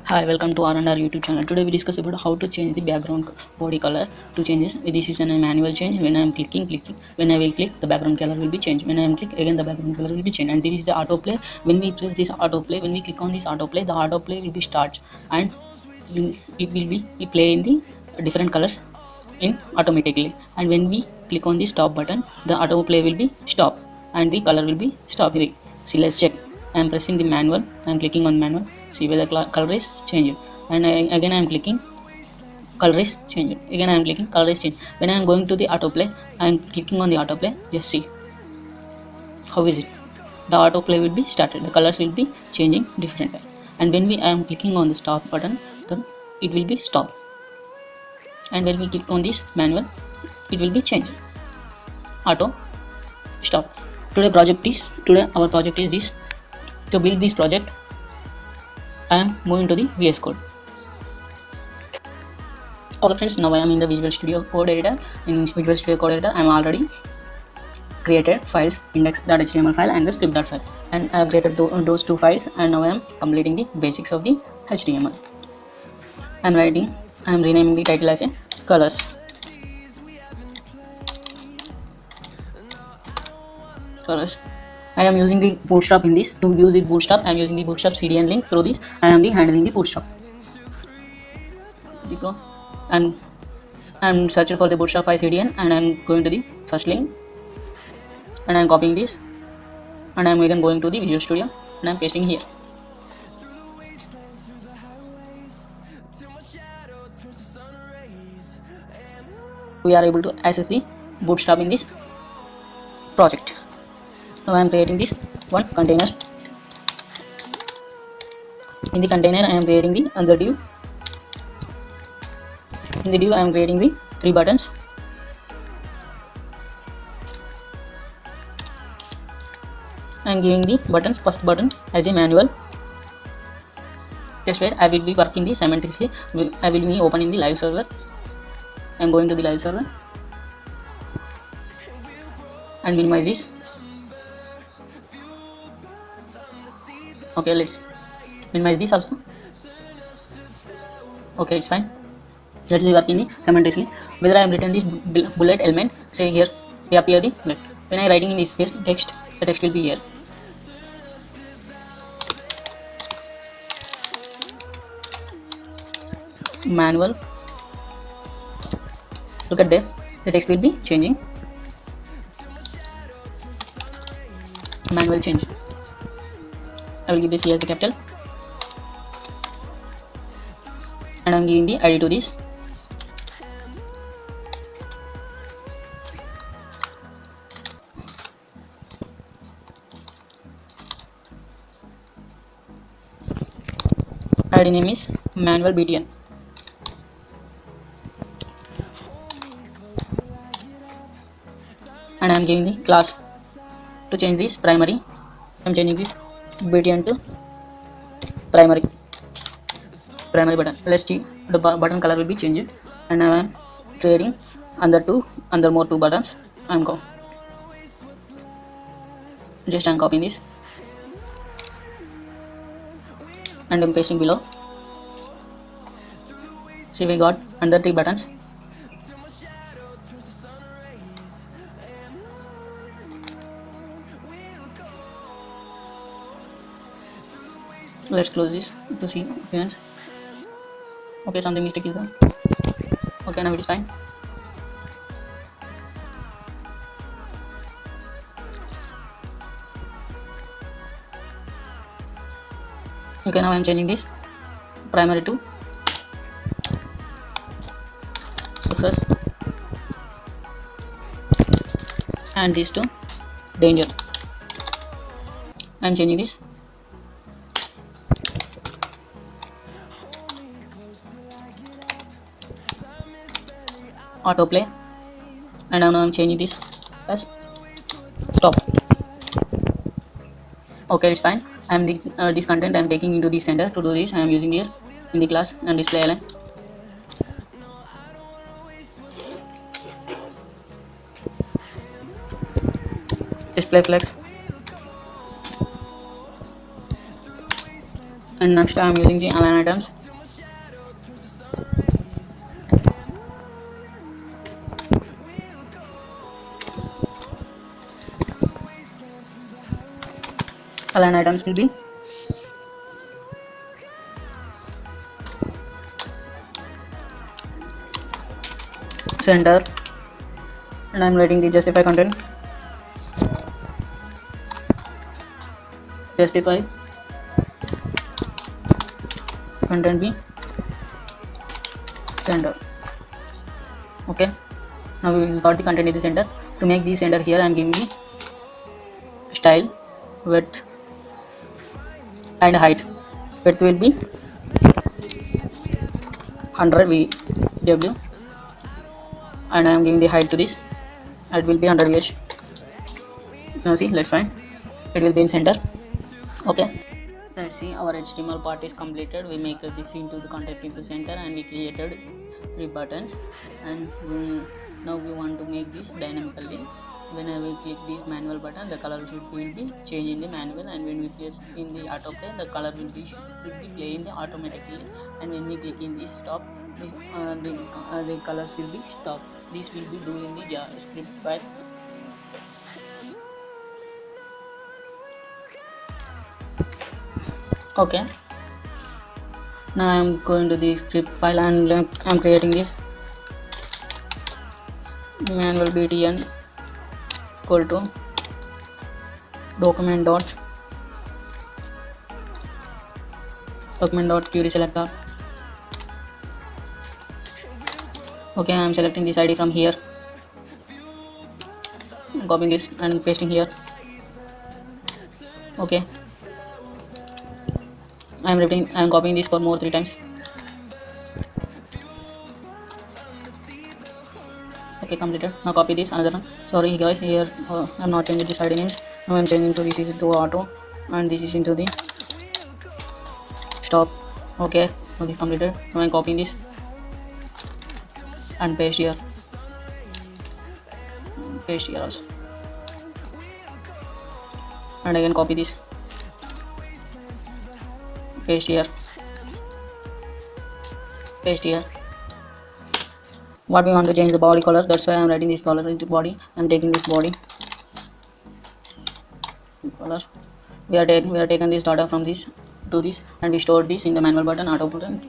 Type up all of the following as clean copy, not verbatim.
Hi, welcome to R&R YouTube channel. Today we discuss about how to change the background body color. To change this is a manual change. When I am clicking, when I will click, the background color will be changed. When I am click again, the background color will be changed. And this is the autoplay. When we press this autoplay, when we click on this autoplay, the autoplay will be starts and it will be play in the different colors in automatically. And when we click on the stop button, the autoplay will be stop and the color will be stop. See, let's check. I am pressing the manual. I am clicking on manual. See where the color is changed. And again I am clicking, color is changed. Again I am clicking, color is changed. When I am going to the autoplay, I am clicking on the autoplay. Just see how is it. The autoplay will be started. The colors will be changing different. And when I am clicking on the stop button, then it will be stop. And when we click on this manual, it will be changed. Auto stop. Today our project is this. To build this project, I am moving to the VS Code. Okay friends, now I am in the Visual Studio Code editor. In Visual Studio Code editor, I am already created files, index.html file and the script.file, and I have created those two files, and now I am completing the basics of the HTML. I am renaming the title as a colors. I am using the bootstrap in this. To use it bootstrap, I am using the bootstrap CDN link. Through this, I am handling the bootstrap. And I am searching for the bootstrap file CDN, and I am going to the first link, and I am copying this, and I am again going to the Visual Studio, and I am pasting here. We are able to access the bootstrap in this project. Now I am creating this one container. In the container, I am creating the other div. In the div, I am creating the 3 buttons. I am giving the buttons, first button as a manual. Just wait, I will be working this simultaneously. I will be opening the live server. I am going to the live server and minimize this. Okay, let's minimize this also. Okay, it's fine. That is working simultaneously. Whether I am written this bullet element, say here, appear the bullet. When I am writing in this case text, the text will be here. Manual. Look at there, the text will be changing. Manual change. I will give this here as a capital, and I am giving the ID to this. ID name is manual btn. And I am giving the class. To change this primary, I am changing this btn to primary button. Let's see, the button color will be changed, and I am creating under more 2 buttons. I am copying this and I am pasting below. See, we got under 3 buttons. Let's close this to see appearance. Okay, something mistake is there. Okay, now it is fine. Okay, now I am changing this primary to success, and these to danger. I am changing this. Autoplay, and now I am changing this as stop. Okay, it's fine. I am this content I am taking into the center. To do this, I am using here in the class and display align. Display flex. And next I am using the align items. Align items will be center, and I am writing the justify content. Justify content be center. Okay, now we will got the content in the center. To make the center here, I am giving the style, width and height. Width will be 100 VW, and I am giving the height to this. It will be 100 VH. Now see, let's find. It will be in center. Okay. Let's see, our HTML part is completed. We make this into the content in the center, and we created 3 buttons. And now we want to make this dynamically. When I will click this manual button, the color will be changed in the manual, and when we place in the autoplay, the color will be playing automatically. And when we click in this stop, the colors will be stopped. This will be doing the JavaScript file. Okay, now I am going to the script file, and I am creating this manual btn equal to document.query selector. Okay, I am selecting this ID from here, copying this and pasting here. Okay, I am copying this for more 3 times. Okay, completed. Now copy this another one. Sorry guys, here I am not changing this ID names. Now I am changing to this is into auto, and this is into the stop. Okay, now this completed. Now I am copying this and paste here. Paste here also, and again copy this, paste here, paste here. What we want to change the body color, that's why I am writing this color into body. I am taking this body color. We are taken this data from this to this, and we store this in the manual button auto button.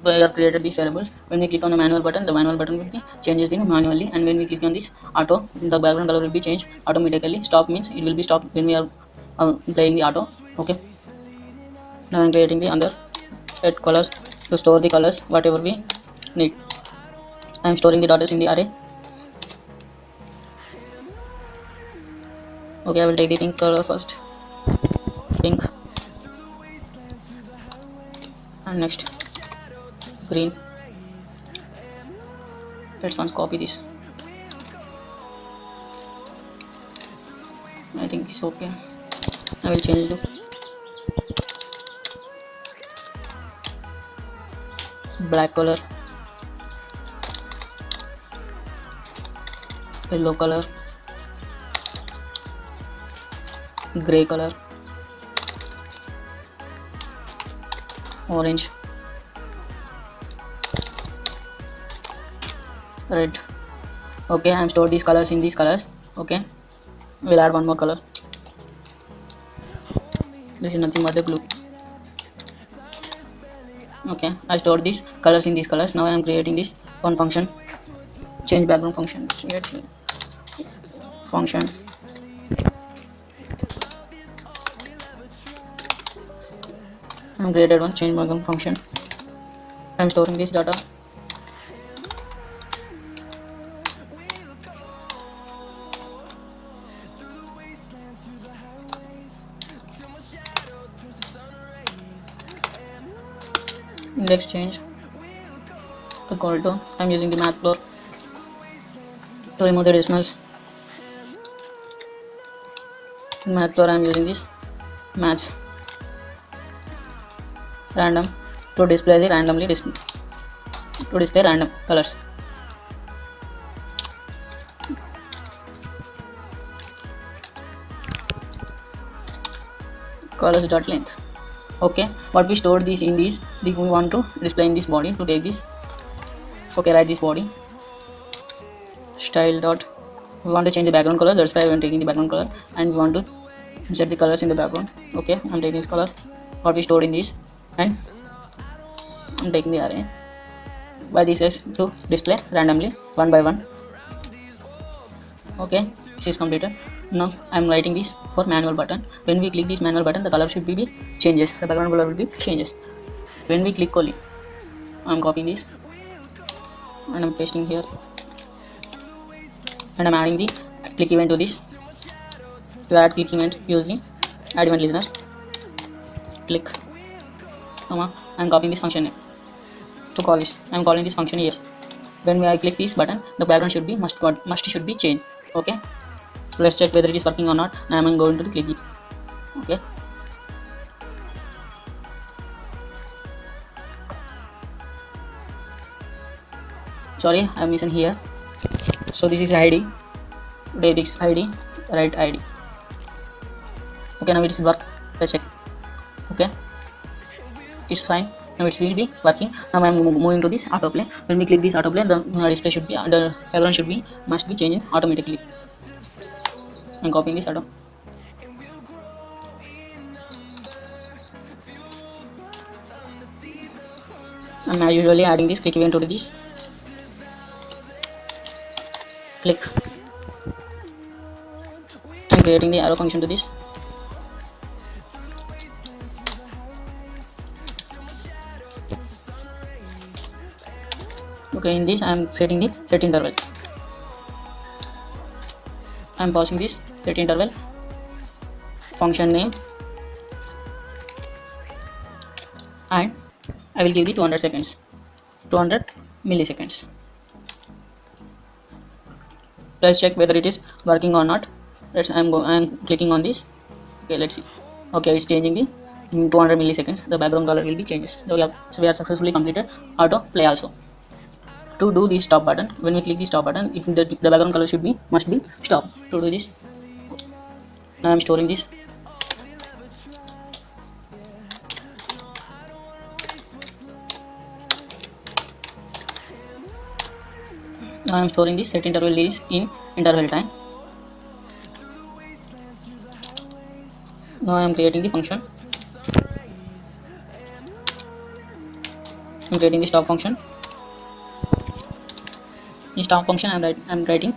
We have created these variables. When we click on the manual button will be changes the manually, and when we click on this auto, the background color will be changed automatically. Stop means it will be stopped when we are playing the auto. Okay, now I am creating the other 8 colors to store the colors whatever we need. I am storing the data in the array. Okay, I will take the pink color first, pink, and next green. Let's once copy this. I think it's okay. I will change it to black color, yellow color, gray color, orange, red. Okay, I am stored these colors in these colors. Okay, we'll add one more color. This is nothing but the blue. Okay, I stored these colors in these colors. Now I am creating this one function, change background function. Function I am created one change background function. I am storing this data. Index change equal to, I am using the math floor to remove the decimals. In math floor I am using this maths random to display the display random colors. Colors dot length. Okay, what we stored this in this, we want to display in this body. To take this, okay, write this body style dot, we want to change the background color, that's why I'm taking the background color, and we want to set the colors in the background. Okay, I'm taking this color what we stored in this, and I'm taking the array by this is to display randomly one by one. Okay, this is completed. Now I'm writing this for manual button. When we click this manual button, the color should be changes, the background color will be changes. When we click only, I'm copying this and I'm pasting here, and I'm adding the click event to this. To add click event, use the add event listener, click, I'm copying this function name. To call this, I'm calling this function here. When I click this button, the background should be must should be changed. Okay, let's check whether it is working or not. I'm going to click it. Okay, sorry, I'm missing here. So this is ID, this ID, right ID. Okay, now it is work. Let's check. Okay, it's fine. Now it will be working. Now I'm moving to this autoplay. When we click this autoplay, the display should be, the background should be must be changing automatically. I'm copying this auto. I'm usually adding this click event to this. Click. I'm creating the arrow function to this. Okay, in this I am setting the set interval. I am passing this set interval, function name, and I will give the 200 seconds, 200 milliseconds. Let's check whether it is working or not. I'm clicking on this. Okay, let's see. Okay, it's changing the 200 milliseconds. The background color will be changes. So we are successfully completed auto play also. To do the stop button, when we click the stop button, the background color must be stop. To do this, now I'm storing this. Now I'm storing this set interval is in interval time. Now I'm creating the function. I'm creating the stop function. In stop function, I'm writing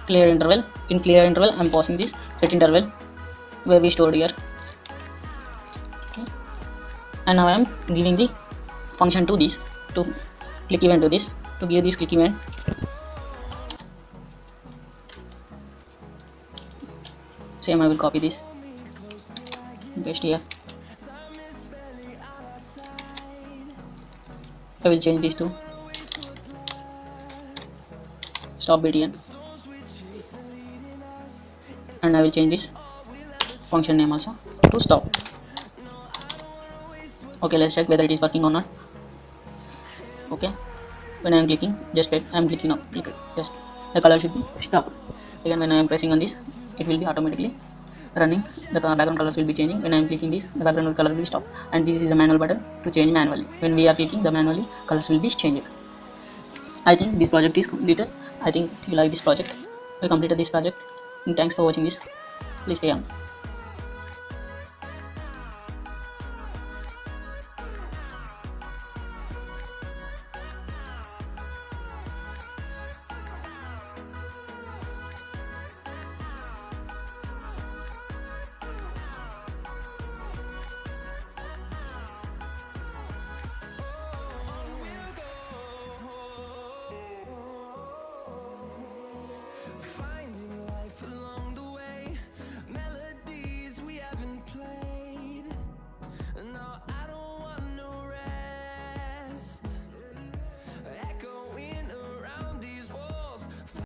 clear interval. In clear interval, I'm passing this set interval where we stored here. Okay. And now I'm giving the function to this, to click event to this, to give this click event. Same, I will copy this and paste here. I will change this to stop btn, and I will change this function name also to stop. Okay, let's check whether it is working or not. Okay, when I am clicking, just wait, I am clicking up, click it, just the color should be stop. Again, when I am pressing on this, it will be automatically running. The background colors will be changing. When I am clicking this, the background color will stop. And this is the manual button to change manually. When we are clicking, the manually colors will be changing. I think this project is completed. I think you like this project. We completed this project. And thanks for watching this. Please stay on.